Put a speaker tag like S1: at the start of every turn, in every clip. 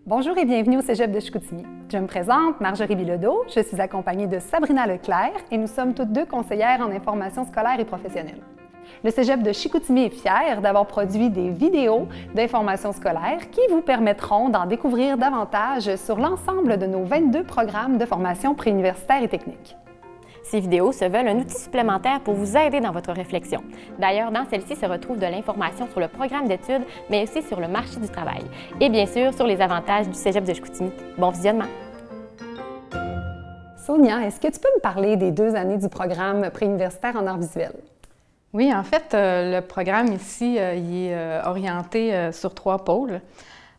S1: Bonjour et bienvenue au Cégep de Chicoutimi. Je me présente, Marjorie Bilodeau, je suis accompagnée de Sabrina Leclerc et nous sommes toutes deux conseillères en information scolaire et professionnelle. Le Cégep de Chicoutimi est fier d'avoir produit des vidéos d'information scolaire qui vous permettront d'en découvrir davantage sur l'ensemble de nos 22 programmes de formation préuniversitaire et technique.
S2: Ces vidéos se veulent un outil supplémentaire pour vous aider dans votre réflexion. D'ailleurs, dans celle-ci se retrouve de l'information sur le programme d'études, mais aussi sur le marché du travail. Et bien sûr, sur les avantages du Cégep de Chicoutimi. Bon visionnement!
S1: Sonia, est-ce que tu peux me parler des 2 années du programme préuniversitaire en arts visuels?
S3: Oui, en fait, le programme ici, il est orienté sur 3 pôles.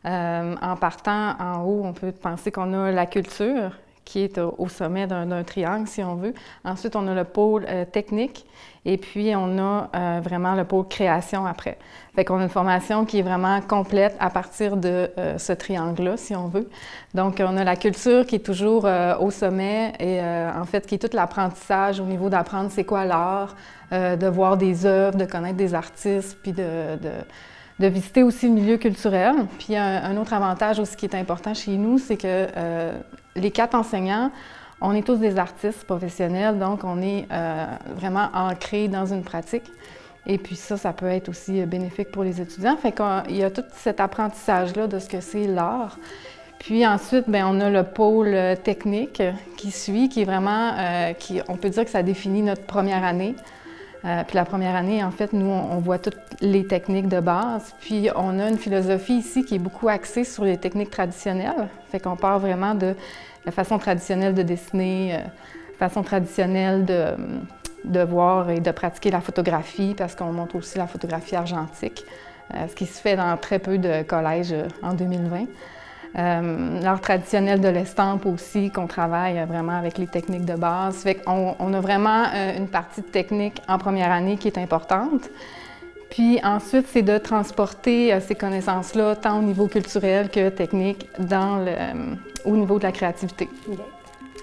S3: En partant en haut, on peut penser qu'on a la culture, qui est au sommet d'un triangle, si on veut. Ensuite, on a le pôle technique et puis on a vraiment le pôle création après. Fait qu'on a une formation qui est vraiment complète à partir de ce triangle-là, si on veut. Donc, on a la culture qui est toujours au sommet et en fait, qui est tout l'apprentissage au niveau d'apprendre c'est quoi l'art, de voir des œuvres, de connaître des artistes, puis de visiter aussi le milieu culturel. Puis un autre avantage aussi qui est important chez nous, c'est que les 4 enseignants, on est tous des artistes professionnels, donc on est vraiment ancrés dans une pratique. Et puis ça peut être aussi bénéfique pour les étudiants. Fait qu'il y a tout cet apprentissage-là de ce que c'est l'art. Puis ensuite, bien, on a le pôle technique qui suit, qui est vraiment, on peut dire que ça définit notre première année. Puis la première année, en fait, nous, on voit toutes les techniques de base. Puis on a une philosophie ici qui est beaucoup axée sur les techniques traditionnelles. Fait qu'on part vraiment de la façon traditionnelle de dessiner, façon traditionnelle de voir et de pratiquer la photographie, parce qu'on montre aussi la photographie argentique, ce qui se fait dans très peu de collèges en 2020. L'art traditionnel de l'estampe aussi, qu'on travaille vraiment avec les techniques de base. Fait qu'on a vraiment une partie de technique en première année qui est importante. Puis ensuite, c'est de transporter ces connaissances-là, tant au niveau culturel que technique, au niveau de la créativité. Okay.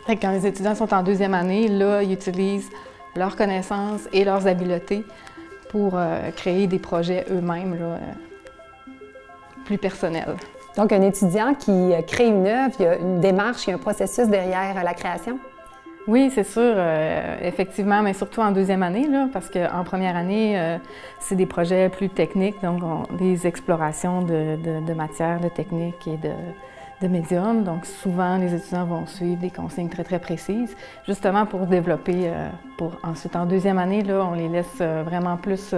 S3: Fait que quand les étudiants sont en 2e année, là, ils utilisent leurs connaissances et leurs habiletés pour créer des projets eux-mêmes plus personnels.
S1: Donc, un étudiant qui crée une œuvre, il y a une démarche, il y a un processus derrière la création?
S3: Oui, c'est sûr, effectivement, mais surtout en 2e année, là, parce qu'en première année, c'est des projets plus techniques, donc des explorations de matières, de techniques et de médiums. Donc, souvent, les étudiants vont suivre des consignes très, très précises, justement pour développer, ensuite, en 2e année, là, on les laisse vraiment plus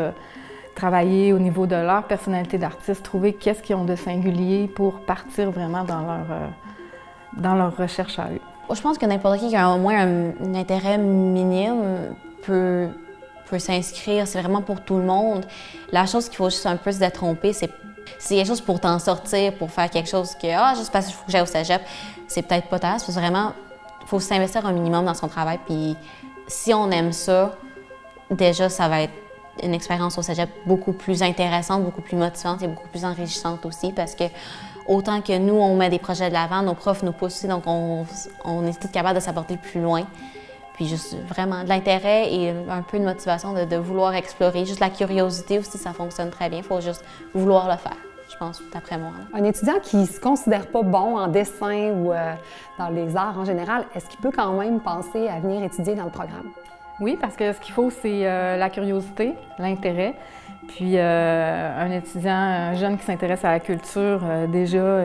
S3: travailler au niveau de leur personnalité d'artiste, trouver qu'est-ce qu'ils ont de singulier pour partir vraiment dans leur recherche à eux.
S4: Je pense que n'importe qui a au moins un intérêt minime peut s'inscrire. C'est vraiment pour tout le monde. La chose qu'il faut juste un peu se détromper, c'est quelque chose pour t'en sortir, pour faire quelque chose que juste parce qu'il faut que j'aille au cégep, c'est peut-être pas ta tasse. Parce que vraiment, il faut s'investir un minimum dans son travail. Puis si on aime ça, déjà, ça va être une expérience au cégep beaucoup plus intéressante, beaucoup plus motivante et beaucoup plus enrichissante aussi, parce que autant que nous, on met des projets de l'avant, nos profs nous poussent aussi, donc on est tous capables de s'apporter plus loin. Puis juste vraiment de l'intérêt et un peu de motivation de vouloir explorer. Juste la curiosité aussi, ça fonctionne très bien. Il faut juste vouloir le faire, je pense, d'après moi.
S1: Un étudiant qui ne se considère pas bon en dessin ou dans les arts en général, est-ce qu'il peut quand même penser à venir étudier dans le programme?
S3: Oui, parce que ce qu'il faut, c'est la curiosité, l'intérêt. Puis un étudiant, un jeune qui s'intéresse à la culture déjà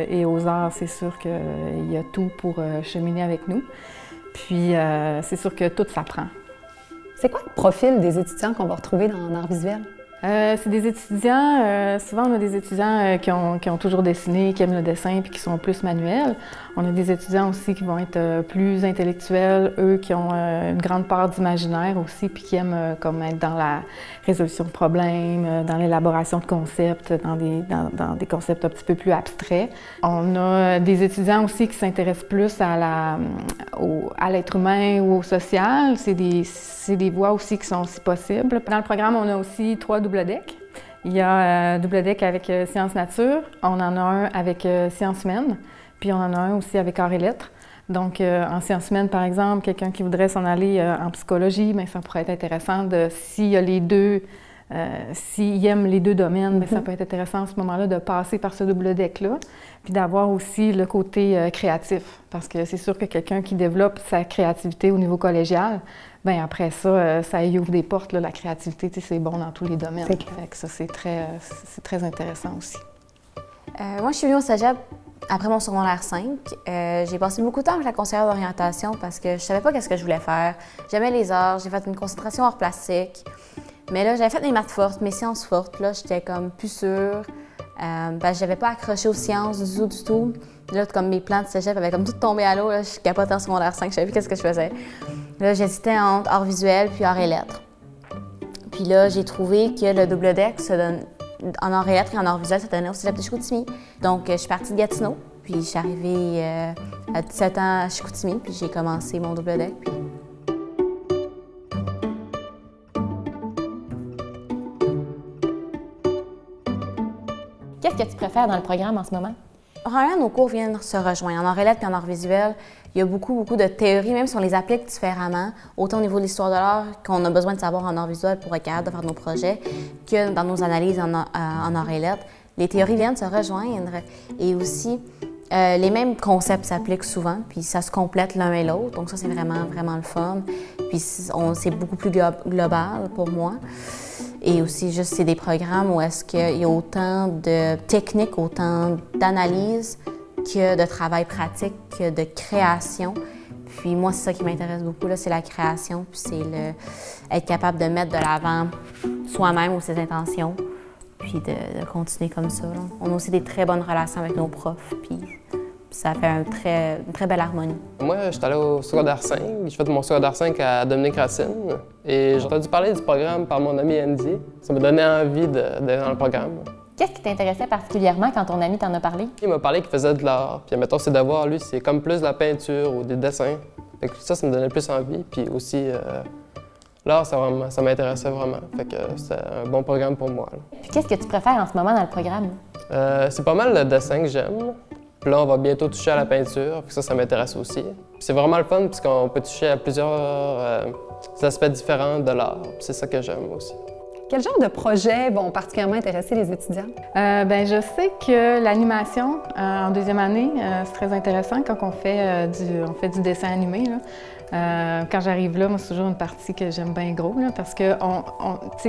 S3: et aux arts, c'est sûr qu'il y a tout pour cheminer avec nous. Puis c'est sûr que tout s'apprend.
S1: C'est quoi le profil des étudiants qu'on va retrouver dans l'art visuel?
S3: C'est des étudiants, souvent on a des étudiants qui ont toujours dessiné, qui aiment le dessin puis qui sont plus manuels. On a des étudiants aussi qui vont être plus intellectuels, eux qui ont une grande part d'imaginaire aussi puis qui aiment comme être dans la résolution de problèmes, dans l'élaboration de concepts, dans des concepts un petit peu plus abstraits. On a des étudiants aussi qui s'intéressent plus à l'être humain ou au social. C'est des voies aussi qui sont aussi possibles. Dans le programme, on a aussi 3 double decks. Il y a double deck avec sciences nature, on en a un avec sciences humaines, puis on en a un aussi avec arts et lettres. Donc, en sciences humaines, par exemple, quelqu'un qui voudrait s'en aller en psychologie, bien, ça pourrait être intéressant s'il y a les 2 S'ils aiment les deux domaines, bien, ça peut être intéressant à ce moment-là de passer par ce double deck-là, puis d'avoir aussi le côté créatif, parce que c'est sûr que quelqu'un qui développe sa créativité au niveau collégial, bien après ça, ça y ouvre des portes, là, la créativité, c'est bon dans tous les domaines. Fait que ça, c'est très intéressant aussi.
S4: Moi, je suis venue au cégep après mon secondaire 5. J'ai passé beaucoup de temps avec la conseillère d'orientation parce que je savais pas qu'est-ce que je voulais faire. J'aimais les arts, j'ai fait une concentration hors plastique. Mais là, j'avais fait mes maths fortes, mes sciences fortes. Là, j'étais comme plus sûre. J'avais pas accroché aux sciences du tout. Là, comme mes plans de cégep avaient comme tout tombé à l'eau. Je capotais en secondaire 5, je savais plus qu'est-ce que je faisais. Là, j'hésitais entre art visuel puis art et lettres. Puis là, j'ai trouvé que le double deck se donne en art et lettres et en art visuel, ça donnait au cégep de Chicoutimi. Donc, je suis partie de Gatineau, puis je suis arrivée à 17 ans à Chicoutimi, puis j'ai commencé mon double deck.
S2: Qu'est-ce que tu préfères dans le programme en ce moment?
S4: Vraiment, nos cours viennent se rejoindre. En art et lettres et en art visuel, il y a beaucoup de théories, même si on les applique différemment, autant au niveau de l'histoire de l'art qu'on a besoin de savoir en art visuel pour être capable de faire nos projets, que dans nos analyses en art et lettres. Les théories viennent se rejoindre et aussi les mêmes concepts s'appliquent souvent, puis ça se complète l'un et l'autre. Donc ça, c'est vraiment le fun. Puis c'est beaucoup plus global pour moi. Et aussi, juste, c'est des programmes où est-ce qu'il y a autant de techniques, autant d'analyses que de travail pratique, que de création. Puis moi, c'est ça qui m'intéresse beaucoup, c'est la création, puis c'est être capable de mettre de l'avant soi-même ou ses intentions, puis de continuer comme ça. Là. On a aussi des très bonnes relations avec nos profs, puis ça fait une très belle harmonie. Moi,
S5: je suis allé au secondaire 5. J'ai fait mon secondaire 5 à Dominique Racine. Et j'ai entendu parler du programme par mon ami Andy. Ça m'a donné envie d'aller dans le programme.
S2: Qu'est-ce qui t'intéressait particulièrement quand ton ami t'en a parlé? Il
S5: m'a parlé qu'il faisait de l'art. Puis mettons, ses devoirs, lui, c'est comme plus de la peinture ou des dessins. Fait que ça me donnait plus envie. Puis aussi, l'art, ça m'intéressait vraiment. Fait que c'est un bon programme pour moi.
S2: Puis qu'est-ce que tu préfères en ce moment dans le programme?
S5: C'est pas mal le dessin que j'aime. Puis là, on va bientôt toucher à la peinture, puis ça m'intéresse aussi. C'est vraiment le fun, puisqu'on peut toucher à plusieurs aspects différents de l'art. C'est ça que j'aime aussi.
S1: Quel genre de projets vont particulièrement intéresser les étudiants?
S3: Je sais que l'animation en deuxième année, c'est très intéressant quand on fait du dessin animé. Là. Quand j'arrive là, moi, c'est toujours une partie que j'aime bien gros, là, parce que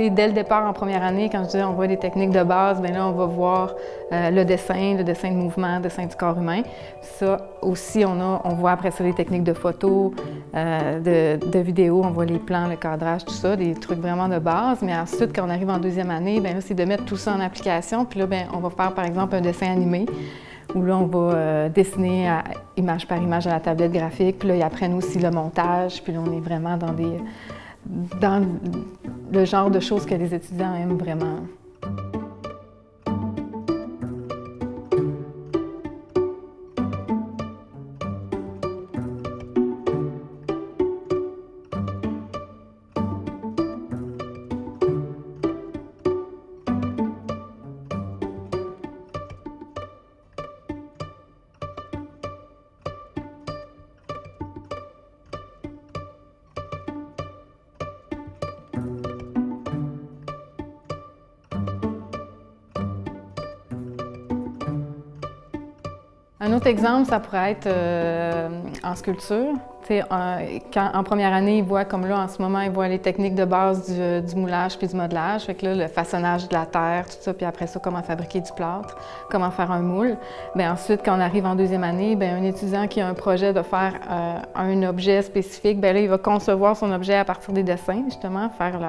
S3: dès le départ en première année, quand je dis on voit des techniques de base, bien là, on va voir le dessin de mouvement, le dessin du corps humain. Ça aussi, on voit après ça les techniques de photo, de vidéo, on voit les plans, le cadrage, tout ça, des trucs vraiment de base. Mais ensuite, quand on arrive en deuxième année, bien là, c'est de mettre tout ça en application. Puis là, bien, on va faire, par exemple, un dessin animé, où là, on va dessiner image par image à la tablette graphique. Puis là, ils apprennent aussi le montage. Puis là, on est vraiment dans le genre de choses que les étudiants aiment vraiment. Un autre exemple, ça pourrait être en sculpture. Quand en première année, ils voient, comme là en ce moment, ils voient les techniques de base du moulage puis du modelage. Fait que là, le façonnage de la terre, tout ça, puis après ça, comment fabriquer du plâtre, comment faire un moule. Bien, ensuite, quand on arrive en deuxième année, bien, un étudiant qui a un projet de faire un objet spécifique, bien là, il va concevoir son objet à partir des dessins, justement, faire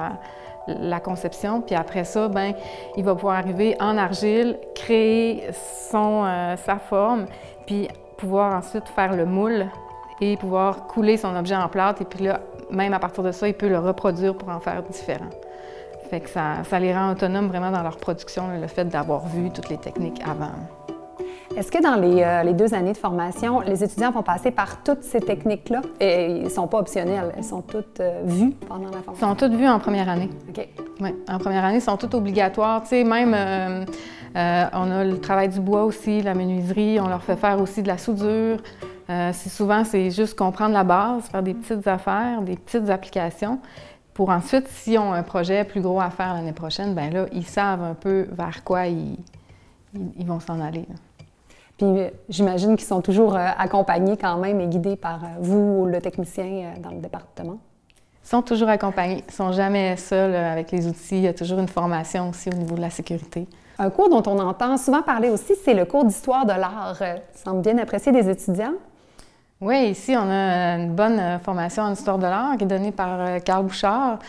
S3: la conception, puis après ça, bien, il va pouvoir arriver en argile, créer sa forme, puis pouvoir ensuite faire le moule et pouvoir couler son objet en plâtre. Et puis là, même à partir de ça, il peut le reproduire pour en faire différent. Fait que ça les rend autonomes vraiment dans leur production, le fait d'avoir vu toutes les techniques avant.
S1: Est-ce que dans les 2 années de formation, les étudiants vont passer par toutes ces techniques-là? Et ils ne sont pas optionnelles, elles sont toutes vues pendant la formation?
S3: Elles sont toutes vues en première année.
S1: OK.
S3: Oui, en première année, elles sont toutes obligatoires. Tu sais, même, on a le travail du bois aussi, la menuiserie, on leur fait faire aussi de la soudure. Souvent, c'est juste comprendre la base, faire des petites affaires, des petites applications. pour ensuite, s'ils ont un projet plus gros à faire l'année prochaine, bien là, ils savent un peu vers quoi ils vont s'en aller. Là.
S1: Puis j'imagine qu'ils sont toujours accompagnés quand même et guidés par vous, le technicien dans le département.
S3: Ils sont toujours accompagnés. Ils ne sont jamais seuls avec les outils. Il y a toujours une formation aussi au niveau de la sécurité.
S1: Un cours dont on entend souvent parler aussi, c'est le cours d'histoire de l'art. Ça semble bien apprécié des étudiants.
S3: Oui, ici, on a une bonne formation en histoire de l'art qui est donnée par Carl Bouchard.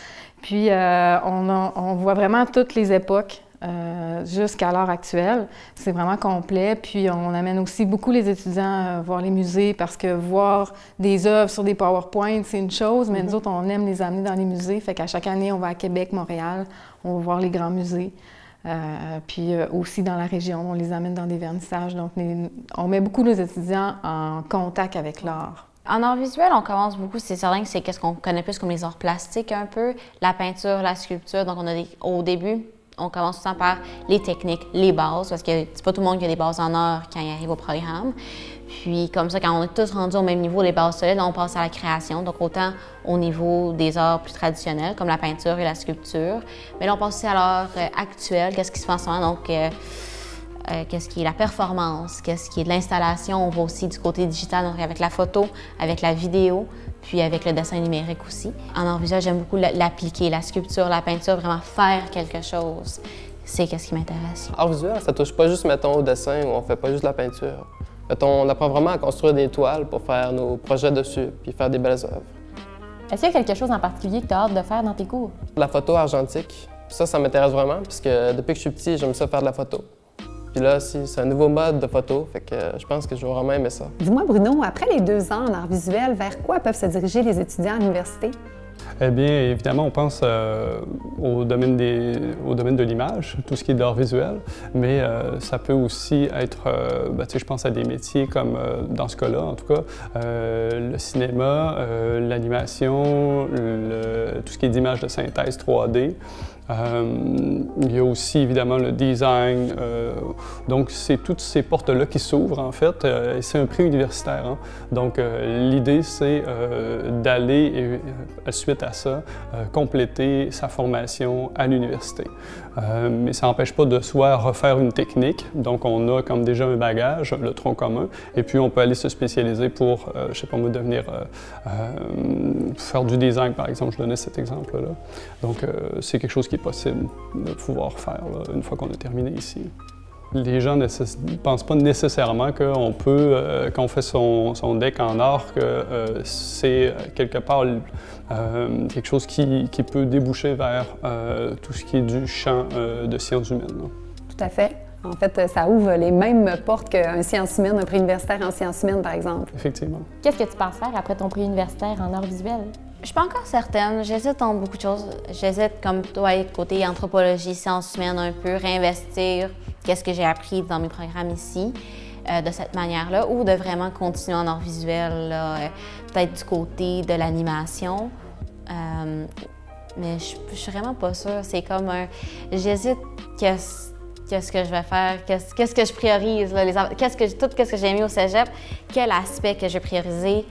S3: Puis, on voit vraiment toutes les époques jusqu'à l'heure actuelle. C'est vraiment complet. Puis, on amène aussi beaucoup les étudiants voir les musées parce que voir des œuvres sur des PowerPoint, c'est une chose, mais nous autres, on aime les amener dans les musées. Fait qu'à chaque année, on va à Québec, Montréal, on va voir les grands musées. Puis aussi dans la région, on les amène dans des vernissages. Donc, on met beaucoup nos étudiants en contact avec l'art.
S4: En art visuel, on commence beaucoup, c'est certain que c'est ce qu'on connaît plus comme les arts plastiques un peu, la peinture, la sculpture. Donc, au début, on commence tout le temps par les techniques, les bases, parce que c'est pas tout le monde qui a des bases en art quand il arrive au programme. Puis comme ça, quand on est tous rendus au même niveau, les bases solides, on passe à la création, donc autant au niveau des arts plus traditionnels, comme la peinture et la sculpture. Mais là, on passe aussi à l'art actuel, qu'est-ce qui se fait en ce moment, donc qu'est-ce qui est la performance, qu'est-ce qui est de l'installation. On va aussi du côté digital, donc avec la photo, avec la vidéo, puis avec le dessin numérique aussi. En art visuel, j'aime beaucoup l'appliquer, la sculpture, la peinture, vraiment faire quelque chose. C'est qu'est-ce qui m'intéresse.
S5: Art visuel, ça touche pas juste, mettons, au dessin, où on fait pas juste de la peinture. Mettons, on apprend vraiment à construire des toiles pour faire nos projets dessus, puis faire des belles œuvres.
S2: Est-ce qu'il y a quelque chose en particulier que tu as hâte de faire dans tes cours?
S5: La photo argentique, ça m'intéresse vraiment, parce que depuis que je suis petit, j'aime ça faire de la photo. Puis là, c'est un nouveau mode de photo, fait que je pense que je vais vraiment aimer ça.
S1: Dis-moi, Bruno, après les 2 ans en art visuel, vers quoi peuvent se diriger les étudiants à l'université?
S6: Eh bien, évidemment, on pense au domaine de l'image, tout ce qui est d'art visuel, mais ça peut aussi être, je pense à des métiers comme, dans ce cas-là, en tout cas, le cinéma, l'animation, tout ce qui est d'image de synthèse 3D. Il y a aussi évidemment le design, donc c'est toutes ces portes-là qui s'ouvrent en fait, et c'est un prix universitaire. Hein. Donc l'idée c'est d'aller, suite à ça, compléter sa formation à l'université. Mais ça n'empêche pas de soit refaire une technique, donc on a comme déjà un bagage, le tronc commun, et puis on peut aller se spécialiser pour, je sais pas moi, devenir, faire du design par exemple, je donnais cet exemple-là. Donc c'est quelque chose qui est possible de pouvoir faire là, une fois qu'on a terminé ici. Les gens ne pensent pas nécessairement qu'on peut, quand on fait son deck en art, que c'est quelque part quelque chose qui peut déboucher vers tout ce qui est du champ de sciences humaines. Là.
S1: Tout à fait. En fait, ça ouvre les mêmes portes qu'un sciences humaines, un prix universitaire en sciences humaines, par exemple.
S6: Effectivement.
S2: Qu'est-ce que tu penses faire après ton prix universitaire en art visuel?
S4: Je suis pas encore certaine. J'hésite en beaucoup de choses. J'hésite, comme toi, côté anthropologie, sciences humaines un peu, réinvestir qu'est-ce que j'ai appris dans mes programmes ici, de cette manière-là, ou de vraiment continuer en art visuel, peut-être du côté de l'animation. Mais je suis vraiment pas sûre. C'est comme un... J'hésite qu'est-ce que je vais faire, qu'est-ce que je priorise, là, tout ce que j'ai aimé au cégep, quel aspect que je vais prioriser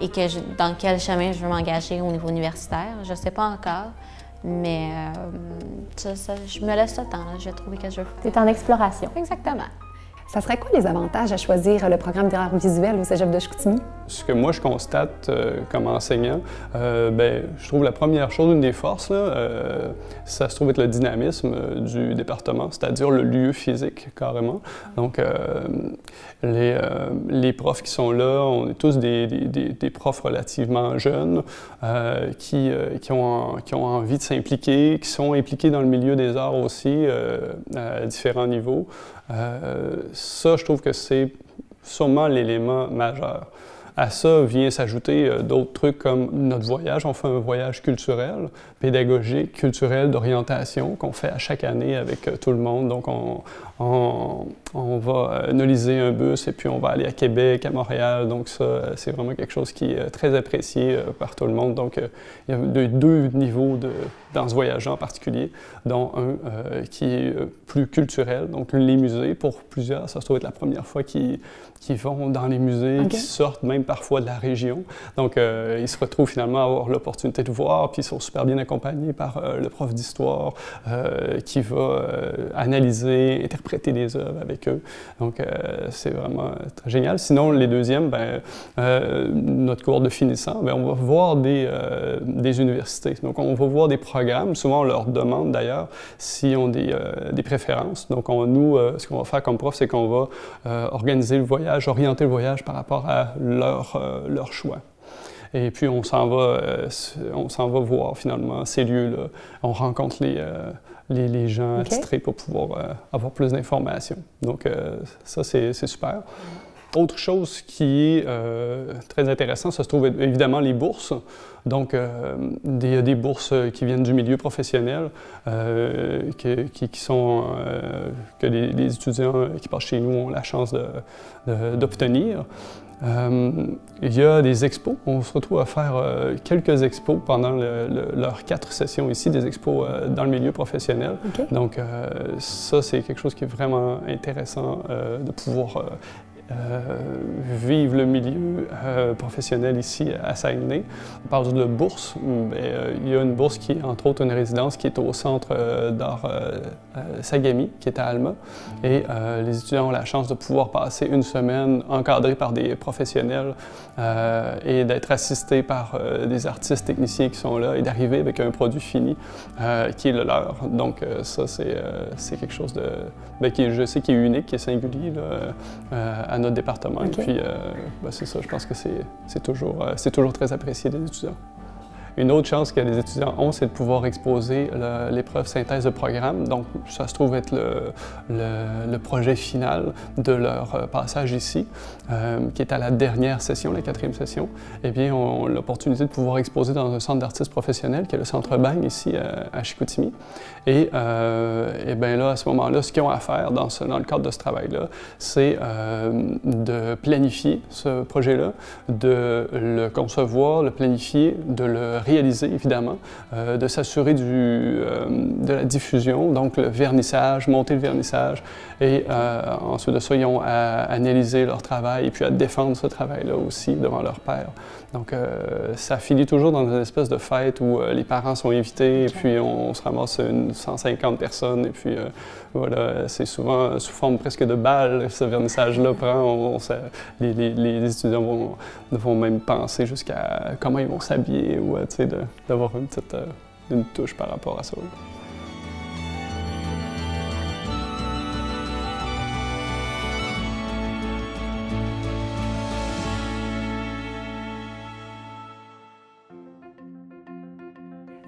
S4: et dans quel chemin je veux m'engager au niveau universitaire. Je ne sais pas encore, mais je me laisse le temps, là, je vais trouver ce que je veux faire.
S2: Tu es en exploration.
S1: Exactement. Ça serait quoi les avantages à choisir le programme d'art visuel au cégep de Chicoutimi?
S6: Ce que moi je constate comme enseignant, je trouve la première chose, une des forces, là, ça se trouve être le dynamisme du département, c'est-à-dire le lieu physique carrément. Donc les profs qui sont là, on est tous des profs relativement jeunes qui ont envie de s'impliquer, qui sont impliqués dans le milieu des arts aussi à différents niveaux. Ça, je trouve que c'est sûrement l'élément majeur. À ça vient s'ajouter d'autres trucs comme notre voyage. On fait un voyage culturel, pédagogique, culturel, d'orientation qu'on fait à chaque année avec tout le monde. Donc, on va analyser un bus et puis on va aller à Québec, à Montréal. Donc ça, c'est vraiment quelque chose qui est très apprécié par tout le monde. Donc, il y a deux niveaux dans ce voyage en particulier, dont un qui est plus culturel, donc les musées. Pour plusieurs, ça se trouve être la première fois qu'ils vont dans les musées, qui sortent même parfois de la région. Donc, ils se retrouvent finalement à avoir l'opportunité de voir, puis ils sont super bien accompagnés par le prof d'histoire qui va analyser, interpréter les œuvres avec eux. Donc, c'est vraiment très génial. Sinon, les deuxièmes, notre cours de finissant, on va voir des universités. Donc, on va voir des programmes. Souvent, on leur demande d'ailleurs s'ils ont des préférences. Donc, nous, ce qu'on va faire comme prof, c'est qu'on va organiser le voyage, orienter le voyage par rapport à leur choix. Et puis, on s'en va voir finalement ces lieux-là. On rencontre les gens attitrés pour pouvoir avoir plus d'informations. Donc, ça, c'est super. Autre chose qui est très intéressant, ça se trouve évidemment les bourses. Donc, des bourses qui viennent du milieu professionnel, que les étudiants qui passent chez nous ont la chance d'obtenir. Il y a des expos. On se retrouve à faire quelques expos pendant leurs 4 sessions ici, des expos dans le milieu professionnel. Okay. Donc, ça, c'est quelque chose qui est vraiment intéressant de pouvoir vivre le milieu professionnel ici à Saguenay. On parle de bourse. Il y a une bourse qui est entre autres une résidence qui est au Centre d'art Sagami, qui est à Alma. Et les étudiants ont la chance de pouvoir passer une semaine encadrés par des professionnels et d'être assistés par des artistes techniciens qui sont là et d'arriver avec un produit fini qui est le leur. Donc ça, c'est quelque chose qui, je sais, qui est unique, qui est singulier là, à notre département. Okay. Et puis, c'est ça, je pense que c'est toujours très apprécié des étudiants. Une autre chance que les étudiants ont, c'est de pouvoir exposer l'épreuve synthèse de programme. Donc, ça se trouve être le projet final de leur passage ici, qui est à la dernière session, la 4e session. Eh bien, on a l'opportunité de pouvoir exposer dans un centre d'artistes professionnels, qui est le Centre Bagne, ici à Chicoutimi. Et bien là, à ce moment-là, ce qu'ils ont à faire dans le cadre de ce travail-là, c'est de planifier ce projet-là, de le concevoir, le planifier, de le réaliser, évidemment, de s'assurer de la diffusion, donc le vernissage, monter le vernissage, et ensuite de ça, ils ont à analyser leur travail et puis à défendre ce travail-là aussi devant leur père. Donc, ça finit toujours dans une espèce de fête où les parents sont invités et puis on se ramasse 150 personnes et puis voilà, c'est souvent sous forme presque de bal, ce vernissage-là prend. Les étudiants vont même penser jusqu'à comment ils vont s'habiller ou d'avoir une touche par rapport à ça.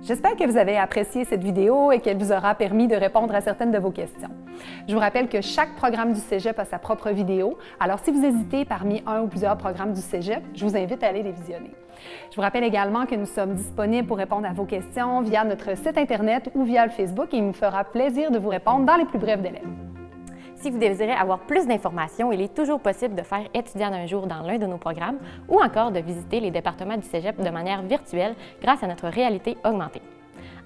S1: J'espère que vous avez apprécié cette vidéo et qu'elle vous aura permis de répondre à certaines de vos questions. Je vous rappelle que chaque programme du Cégep a sa propre vidéo, alors si vous hésitez parmi un ou plusieurs programmes du Cégep, je vous invite à aller les visionner. Je vous rappelle également que nous sommes disponibles pour répondre à vos questions via notre site Internet ou via le Facebook et il me fera plaisir de vous répondre dans les plus brefs délais.
S2: Si vous désirez avoir plus d'informations, il est toujours possible de faire étudiant d'un jour dans l'un de nos programmes ou encore de visiter les départements du Cégep de manière virtuelle grâce à notre réalité augmentée.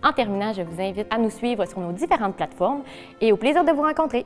S2: En terminant, je vous invite à nous suivre sur nos différentes plateformes et au plaisir de vous rencontrer!